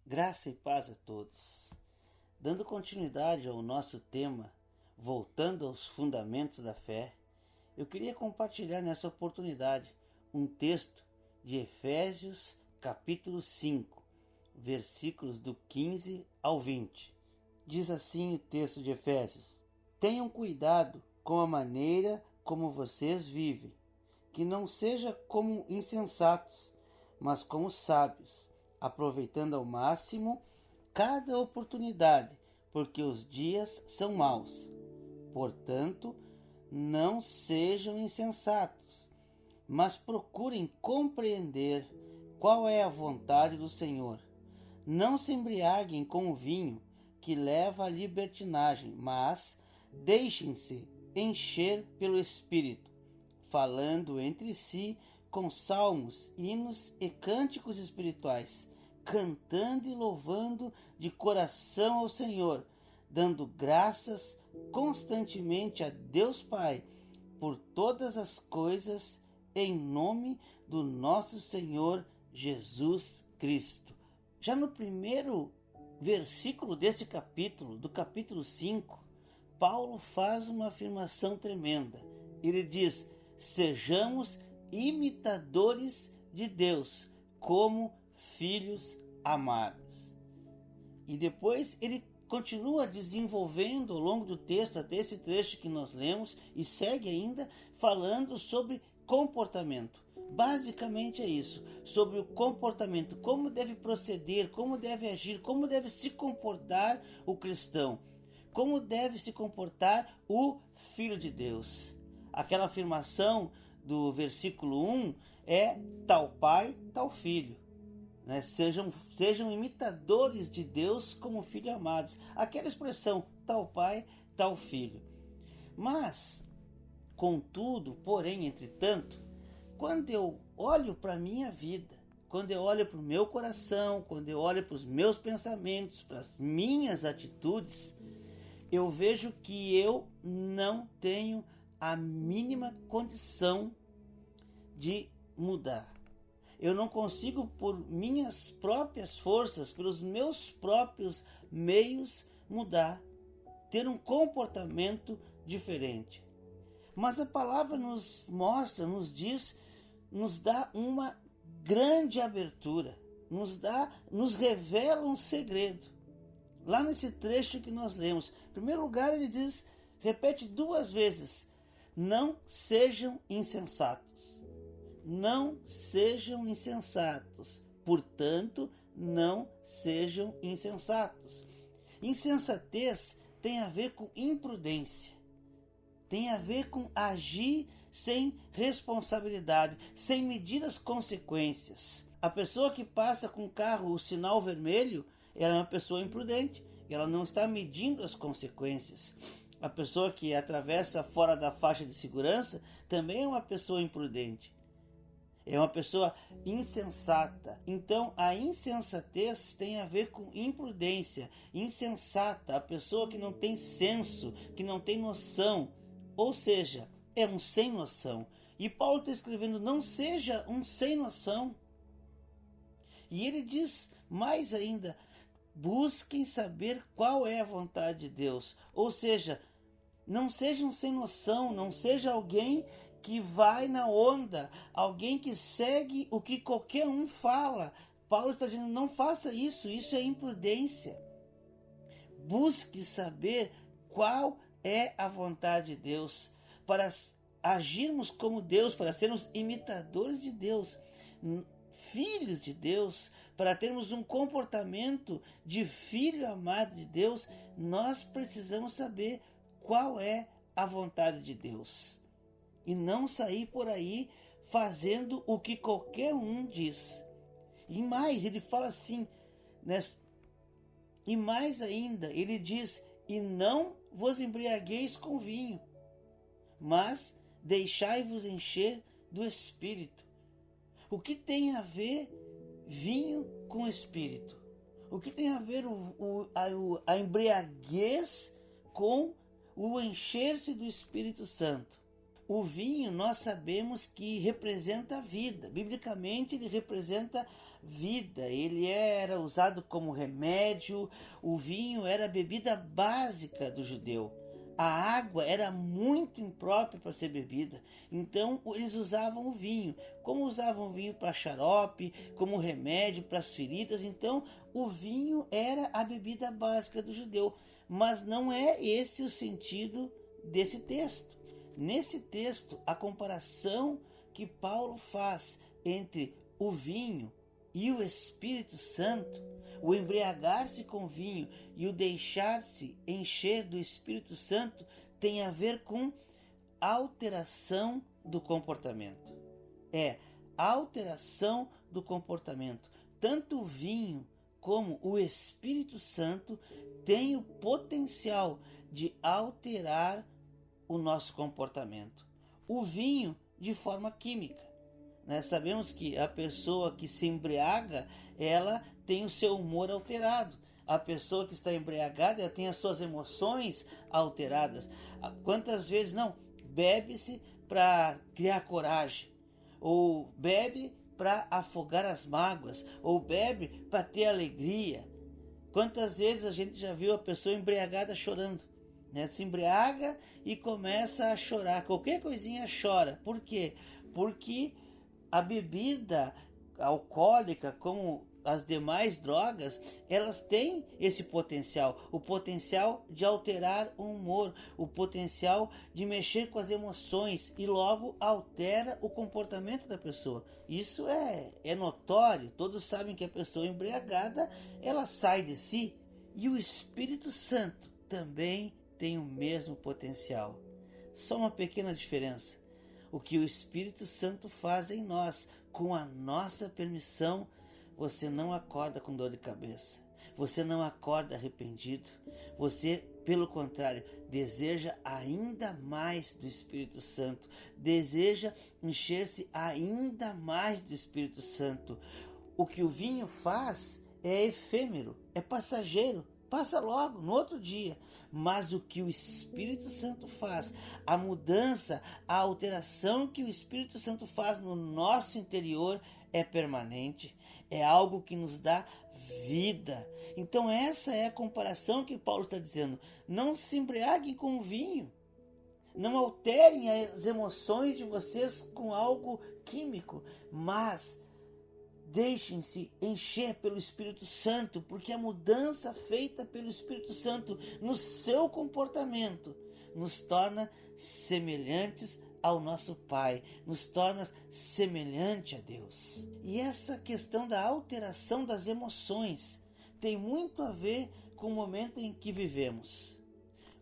Graça e paz a todos. Dando continuidade ao nosso tema, voltando aos fundamentos da fé, eu queria compartilhar nessa oportunidade um texto de Efésios capítulo 5, versículos do 15 ao 20. Diz assim o texto de Efésios: Tenham cuidado com a maneira como vocês vivem, que não seja como insensatos, mas como sábios, aproveitando ao máximo cada oportunidade, porque os dias são maus. Portanto, não sejam insensatos, mas procurem compreender qual é a vontade do Senhor. Não se embriaguem com o vinho, que leva à libertinagem, mas deixem-se encher pelo Espírito, falando entre si com salmos, hinos e cânticos espirituais, cantando e louvando de coração ao Senhor, dando graças constantemente a Deus Pai por todas as coisas, em nome do nosso Senhor Jesus Cristo. Já no primeiro versículo desse capítulo, do capítulo 5, Paulo faz uma afirmação tremenda. Ele diz: sejamos imitadores de Deus, como filhos amados. E depois ele continua desenvolvendo ao longo do texto, até esse trecho que nós lemos, e segue ainda falando sobre comportamento. Basicamente é isso, sobre o comportamento, como deve proceder, como deve agir, como deve se comportar o cristão, como deve se comportar o Filho de Deus. Aquela afirmação do versículo 1 é tal pai, tal filho. Né? Sejam imitadores de Deus como filhos amados. Aquela expressão, tal pai, tal filho. Mas, contudo, porém, entretanto, quando eu olho para a minha vida, quando eu olho para o meu coração, quando eu olho para os meus pensamentos, para as minhas atitudes, eu vejo que eu não tenho a mínima condição de mudar. Eu não consigo, por minhas próprias forças, pelos meus próprios meios, mudar, ter um comportamento diferente. Mas a palavra nos mostra, nos diz, nos dá uma grande abertura, nos revela um segredo. Lá nesse trecho que nós lemos, em primeiro lugar ele diz, repete 2 vezes: não sejam insensatos. Não sejam insensatos. Portanto, não sejam insensatos. Insensatez tem a ver com imprudência. Tem a ver com agir sem responsabilidade, sem medir as consequências. A pessoa que passa com o carro o sinal vermelho, ela é uma pessoa imprudente. Ela não está medindo as consequências. A pessoa que atravessa fora da faixa de segurança também é uma pessoa imprudente. É uma pessoa insensata. Então a insensatez tem a ver com imprudência. Insensata, a pessoa que não tem senso, que não tem noção. Ou seja, é um sem noção. E Paulo está escrevendo: não seja um sem noção. E ele diz mais ainda: busquem saber qual é a vontade de Deus. Ou seja, não seja um sem noção, não seja alguém que vai na onda, alguém que segue o que qualquer um fala. Paulo está dizendo: não faça isso, isso é imprudência. Busque saber qual é a vontade de Deus, para agirmos como Deus, para sermos imitadores de Deus, filhos de Deus, para termos um comportamento de filho amado de Deus. Nós precisamos saber qual é a vontade de Deus e não sair por aí fazendo o que qualquer um diz. E mais, ele fala assim, né? E mais ainda, ele diz: e não vos embriagueis com vinho, mas deixai-vos encher do Espírito. O que tem a ver vinho com Espírito? O que tem a ver a embriaguez com o encher-se do Espírito Santo? O vinho nós sabemos que representa a vida. Biblicamente ele representa vida. Ele era usado como remédio. O vinho era a bebida básica do judeu. A água era muito imprópria para ser bebida. Então eles usavam o vinho. Como usavam o vinho para xarope, como remédio para as feridas. Então o vinho era a bebida básica do judeu. Mas não é esse o sentido desse texto. Nesse texto, a comparação que Paulo faz entre o vinho e o Espírito Santo, o embriagar-se com vinho e o deixar-se encher do Espírito Santo, tem a ver com alteração do comportamento. É alteração do comportamento. Tanto o vinho como o Espírito Santo têm o potencial de alterar o nosso comportamento. O vinho de forma química. Sabemos que a pessoa que se embriaga, ela tem o seu humor alterado. A pessoa que está embriagada, ela tem as suas emoções alteradas. Quantas vezes não? Bebe-se para criar coragem. Ou bebe para afogar as mágoas. Ou bebe para ter alegria. Quantas vezes a gente já viu a pessoa embriagada chorando? Se embriaga e começa a chorar. Qualquer coisinha chora. Por quê? Porque a bebida alcoólica, como as demais drogas, elas têm esse potencial. O potencial de alterar o humor. O potencial de mexer com as emoções. E logo altera o comportamento da pessoa. Isso é notório. Todos sabem que a pessoa embriagada, ela sai de si. E o Espírito Santo também tem o mesmo potencial. Só uma pequena diferença. O que o Espírito Santo faz em nós, com a nossa permissão, você não acorda com dor de cabeça. Você não acorda arrependido. Você, pelo contrário, deseja ainda mais do Espírito Santo. Deseja encher-se ainda mais do Espírito Santo. O que o vinho faz é efêmero, é passageiro. Passa logo, no outro dia. Mas o que o Espírito Santo faz, a mudança, a alteração que o Espírito Santo faz no nosso interior é permanente. É algo que nos dá vida. Então essa é a comparação que Paulo está dizendo. Não se embriaguem com o vinho. Não alterem as emoções de vocês com algo químico. Mas deixem-se encher pelo Espírito Santo, porque a mudança feita pelo Espírito Santo no seu comportamento nos torna semelhantes ao nosso Pai, nos torna semelhante a Deus. E essa questão da alteração das emoções tem muito a ver com o momento em que vivemos.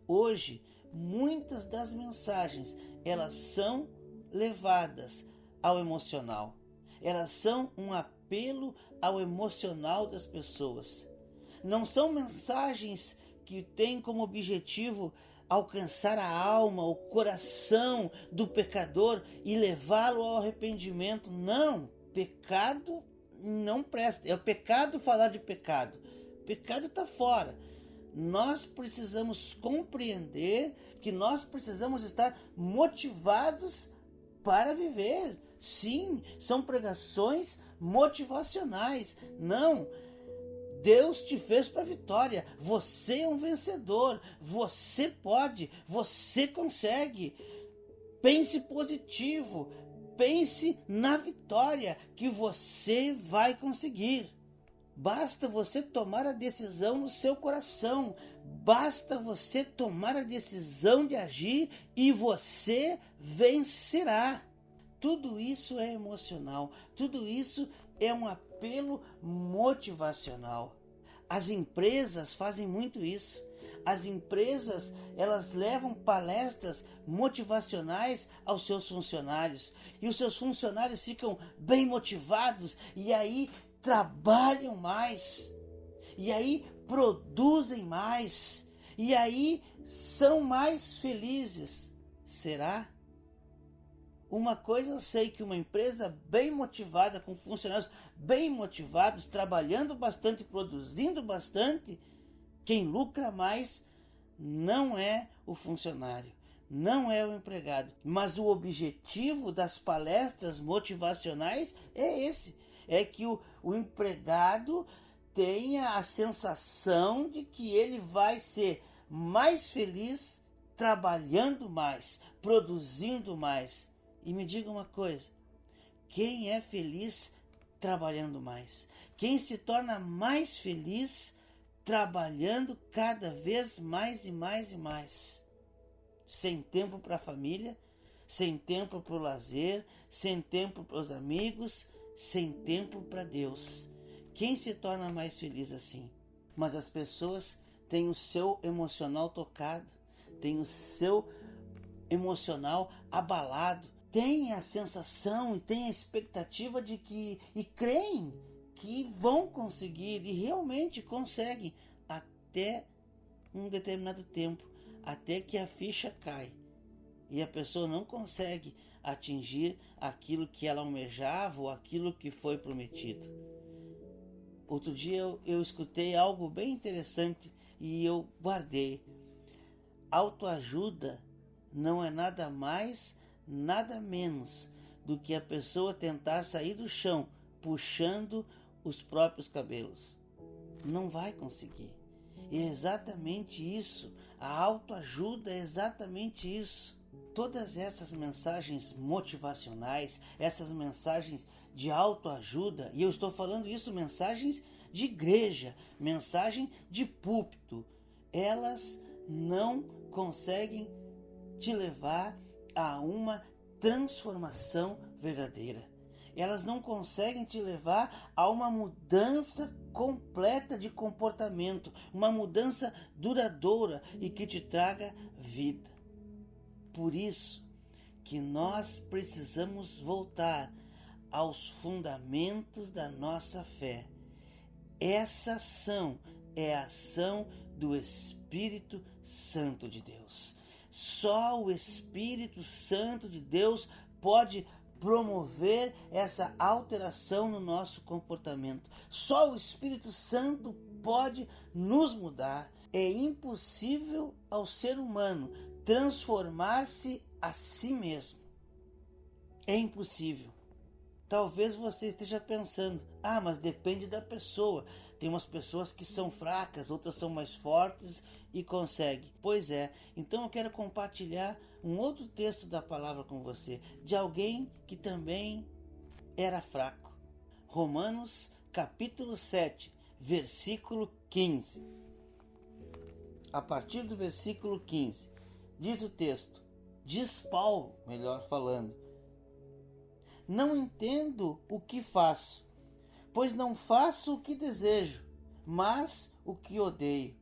Hoje, muitas das mensagens, elas são levadas ao emocional. Elas são um apelo ao emocional das pessoas. Não são mensagens que têm como objetivo alcançar a alma, o coração do pecador e levá-lo ao arrependimento. Não, pecado não presta. É o pecado falar de pecado. Pecado está fora. Nós precisamos compreender que nós precisamos estar motivados para viver. Sim, são pregações motivacionais. Não, Deus te fez para a vitória. Você é um vencedor. Você pode, você consegue. Pense positivo. Pense na vitória que você vai conseguir. Basta você tomar a decisão no seu coração. Basta você tomar a decisão de agir e você vencerá. Tudo isso é emocional, tudo isso é um apelo motivacional. As empresas fazem muito isso. As empresas, elas levam palestras motivacionais aos seus funcionários. E os seus funcionários ficam bem motivados e aí trabalham mais. E aí produzem mais. E aí são mais felizes. Será? Uma coisa eu sei, que uma empresa bem motivada, com funcionários bem motivados, trabalhando bastante, produzindo bastante, quem lucra mais não é o funcionário, não é o empregado. Mas o objetivo das palestras motivacionais é esse. É que o empregado tenha a sensação de que ele vai ser mais feliz trabalhando mais, produzindo mais. E me diga uma coisa, quem é feliz trabalhando mais? Quem se torna mais feliz trabalhando cada vez mais e mais e mais? Sem tempo para a família, sem tempo para o lazer, sem tempo para os amigos, sem tempo para Deus. Quem se torna mais feliz assim? Mas as pessoas têm o seu emocional tocado, têm o seu emocional abalado, têm a sensação e têm a expectativa de que, e creem que vão conseguir, e realmente conseguem, até um determinado tempo, até que a ficha cai e a pessoa não consegue atingir aquilo que ela almejava ou aquilo que foi prometido. Outro dia eu escutei algo bem interessante e eu guardei. Autoajuda não é nada mais, nada menos do que a pessoa tentar sair do chão puxando os próprios cabelos. Não vai conseguir. É exatamente isso. A autoajuda é exatamente isso. Todas essas mensagens motivacionais, essas mensagens de autoajuda, e eu estou falando isso, mensagens de igreja, mensagem de púlpito, elas não conseguem te levar a uma transformação verdadeira. Elas não conseguem te levar a uma mudança completa de comportamento, uma mudança duradoura e que te traga vida. Por isso que nós precisamos voltar aos fundamentos da nossa fé. Essa ação é a ação do Espírito Santo de Deus. Só o Espírito Santo de Deus pode promover essa alteração no nosso comportamento. Só o Espírito Santo pode nos mudar. É impossível ao ser humano transformar-se a si mesmo. É impossível. Talvez você esteja pensando, mas depende da pessoa. Tem umas pessoas que são fracas, outras são mais fortes e conseguem. Pois é, então eu quero compartilhar um outro texto da palavra com você, de alguém que também era fraco. Romanos capítulo 7, versículo 15. A partir do versículo 15, diz o texto, diz Paulo, melhor falando, não entendo o que faço, pois não faço o que desejo, mas o que odeio.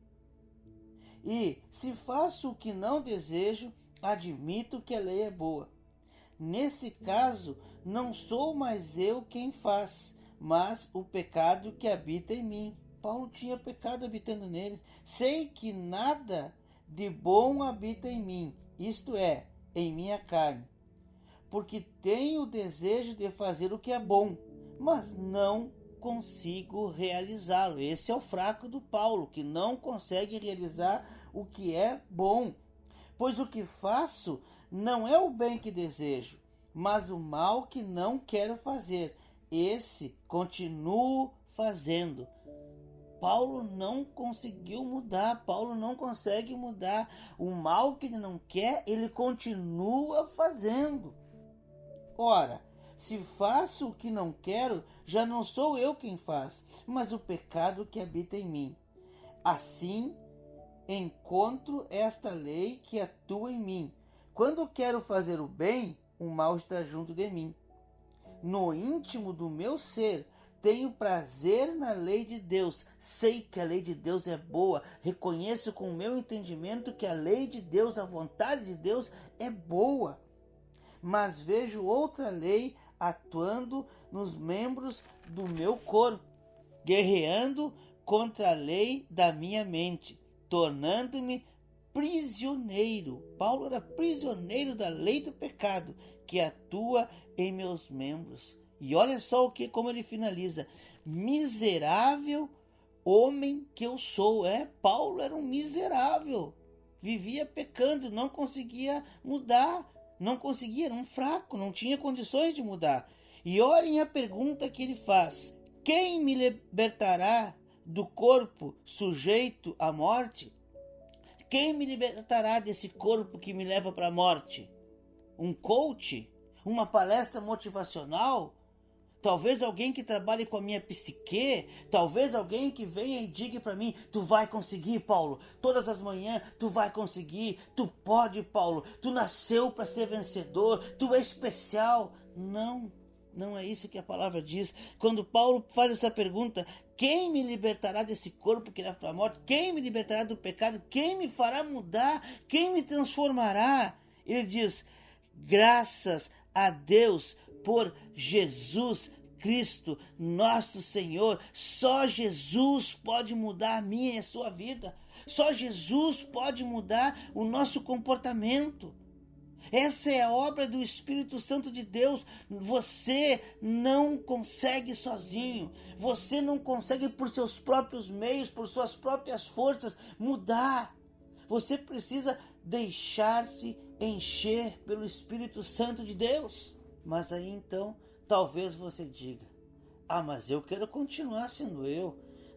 E se faço o que não desejo, admito que a lei é boa. Nesse caso, não sou mais eu quem faz, mas o pecado que habita em mim. Paulo tinha pecado habitando nele. Sei que nada de bom habita em mim, isto é, em minha carne. Porque tenho o desejo de fazer o que é bom, mas não consigo realizá-lo. Esse é o fraco do Paulo, que não consegue realizar o que é bom. Pois o que faço não é o bem que desejo, mas o mal que não quero fazer. Esse continuo fazendo. Paulo não conseguiu mudar, Paulo não consegue mudar. O mal que ele não quer, ele continua fazendo. Ora, se faço o que não quero, já não sou eu quem faz, mas o pecado que habita em mim. Assim, encontro esta lei que atua em mim. Quando quero fazer o bem, o mal está junto de mim. No íntimo do meu ser, tenho prazer na lei de Deus. Sei que a lei de Deus é boa. Reconheço com o meu entendimento que a lei de Deus, a vontade de Deus é boa. Mas vejo outra lei atuando nos membros do meu corpo, guerreando contra a lei da minha mente, tornando-me prisioneiro. Paulo era prisioneiro da lei do pecado que atua em meus membros. E olha só como ele finaliza: miserável homem que eu sou. Paulo era um miserável. vivia pecando, não conseguia mudar, não conseguia, era um fraco, não tinha condições de mudar. E olhem a pergunta que ele faz: quem me libertará do corpo sujeito à morte? Quem me libertará desse corpo que me leva para a morte? Um coach? Uma palestra motivacional? Talvez alguém que trabalhe com a minha psique, talvez alguém que venha e diga para mim: tu vai conseguir, Paulo, todas as manhãs tu vai conseguir, tu pode, Paulo, tu nasceu para ser vencedor, tu é especial. Não, não é isso que a palavra diz. Quando Paulo faz essa pergunta: quem me libertará desse corpo que leva para a morte? Quem me libertará do pecado? Quem me fará mudar? Quem me transformará? Ele diz: graças a Deus por Jesus Cristo, nosso Senhor. Só Jesus pode mudar a minha e a sua vida. Só Jesus pode mudar o nosso comportamento. Essa é a obra do Espírito Santo de Deus. Você não consegue sozinho. Você não consegue por seus próprios meios, por suas próprias forças mudar. Você precisa deixar-se encher pelo Espírito Santo de Deus. Mas aí então, talvez você diga: mas eu quero continuar sendo eu.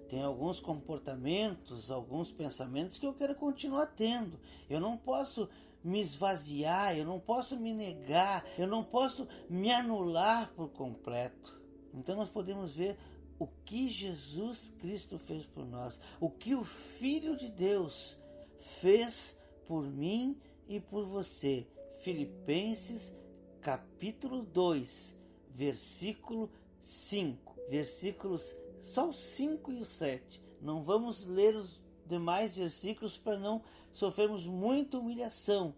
Tem alguns comportamentos, alguns pensamentos que eu quero continuar tendo. Eu não posso me esvaziar, eu não posso me negar, eu não posso me anular por completo. Então nós podemos ver o que Jesus Cristo fez por nós, o que o Filho de Deus fez por mim e por você. Filipenses capítulo 2, versículo 5, versículos só os 5 e o 7. Não vamos ler os demais versículos para não sofrermos muita humilhação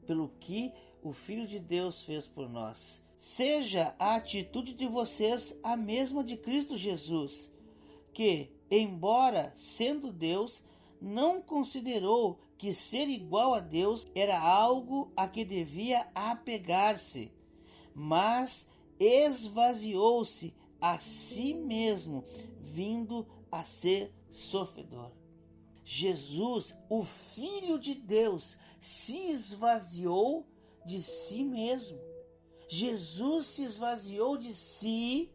pelo que o Filho de Deus fez por nós. Seja a atitude de vocês a mesma de Cristo Jesus, que, embora sendo Deus, não considerou que ser igual a Deus era algo a que devia apegar-se, mas esvaziou-se a si mesmo, vindo a ser sofredor. Jesus, o Filho de Deus, se esvaziou de si mesmo. Jesus se esvaziou de si,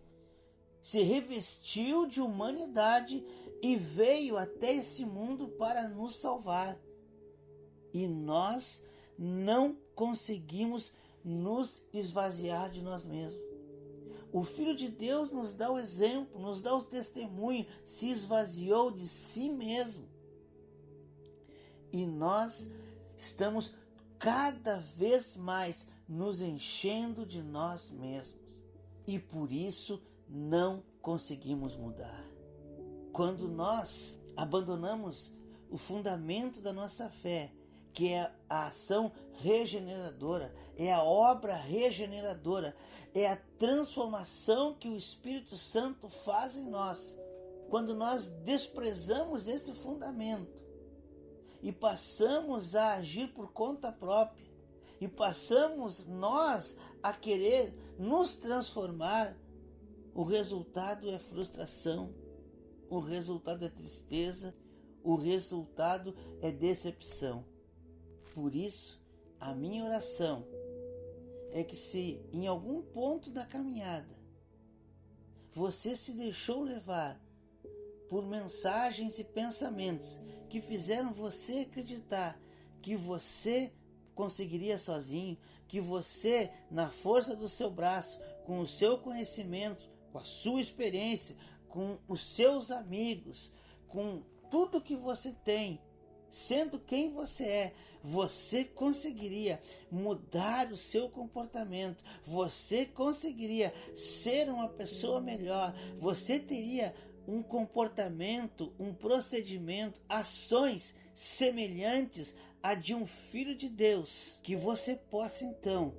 se revestiu de humanidade e veio até esse mundo para nos salvar. E nós não conseguimos nos esvaziar de nós mesmos. O Filho de Deus nos dá o exemplo, nos dá o testemunho, se esvaziou de si mesmo. E nós estamos cada vez mais nos enchendo de nós mesmos. E por isso não conseguimos mudar. Quando nós abandonamos o fundamento da nossa fé, que é a ação regeneradora, é a obra regeneradora, é a transformação que o Espírito Santo faz em nós. Quando nós desprezamos esse fundamento e passamos a agir por conta própria, e passamos nós a querer nos transformar, o resultado é frustração, o resultado é tristeza, o resultado é decepção. Por isso, a minha oração é que, se em algum ponto da caminhada você se deixou levar por mensagens e pensamentos que fizeram você acreditar que você conseguiria sozinho, que você, na força do seu braço, com o seu conhecimento, com a sua experiência, com os seus amigos, com tudo que você tem, sendo quem você é, você conseguiria mudar o seu comportamento, você conseguiria ser uma pessoa melhor, você teria um comportamento, um procedimento, ações semelhantes a de um filho de Deus, que você possa então,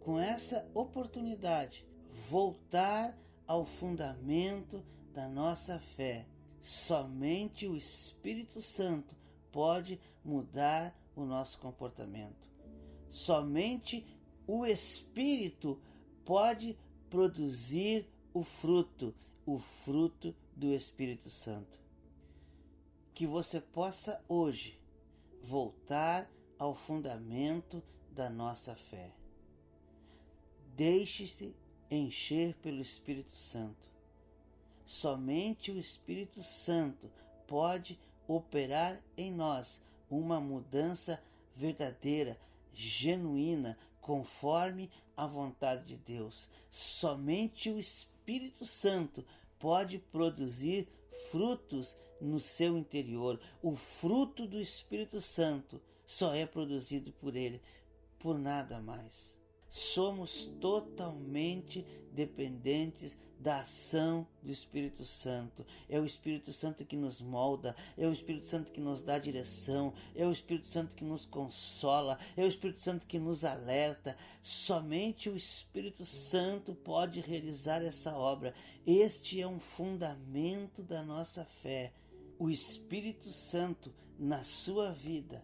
com essa oportunidade, voltar ao fundamento da nossa fé. Somente o Espírito Santo pode mudar o nosso comportamento. Somente o Espírito pode produzir o fruto do Espírito Santo. Que você possa hoje voltar ao fundamento da nossa fé. Deixe-se encher pelo Espírito Santo. Somente o Espírito Santo pode operar em nós uma mudança verdadeira, genuína, conforme a vontade de Deus. Somente o Espírito Santo pode produzir frutos no seu interior. O fruto do Espírito Santo só é produzido por Ele, por nada mais. Somos totalmente dependentes da ação do Espírito Santo. É o Espírito Santo que nos molda, é o Espírito Santo que nos dá direção, é o Espírito Santo que nos consola, é o Espírito Santo que nos alerta. Somente o Espírito Santo pode realizar essa obra. Este é um fundamento da nossa fé. O Espírito Santo na sua vida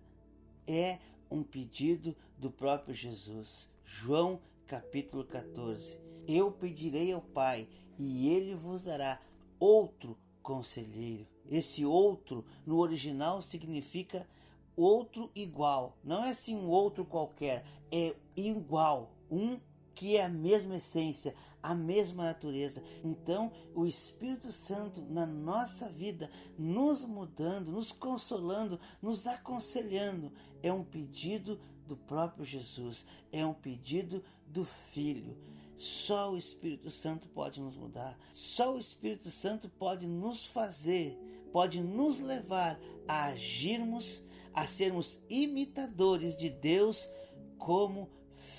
é um pedido do próprio Jesus. João capítulo 14. Eu pedirei ao Pai e Ele vos dará outro conselheiro. Esse outro no original significa outro igual. Não é assim um outro qualquer, é igual. Um que é a mesma essência, a mesma natureza. Então, o Espírito Santo na nossa vida, nos mudando, nos consolando, nos aconselhando, é um pedido do próprio Jesus, é um pedido do Filho. Só o Espírito Santo pode nos mudar, só o Espírito Santo pode nos fazer, pode nos levar a agirmos, a sermos imitadores de Deus como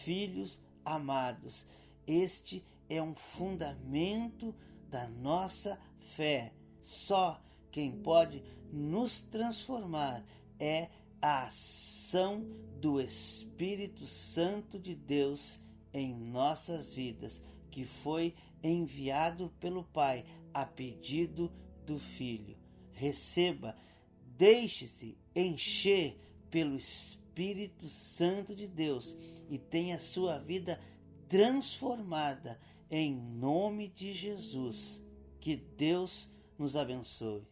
filhos amados. Este é um fundamento da nossa fé. Só quem pode nos transformar é a ação do Espírito Santo de Deus em nossas vidas, que foi enviado pelo Pai a pedido do Filho. Receba, deixe-se encher pelo Espírito Santo de Deus e tenha sua vida transformada em nome de Jesus. Que Deus nos abençoe.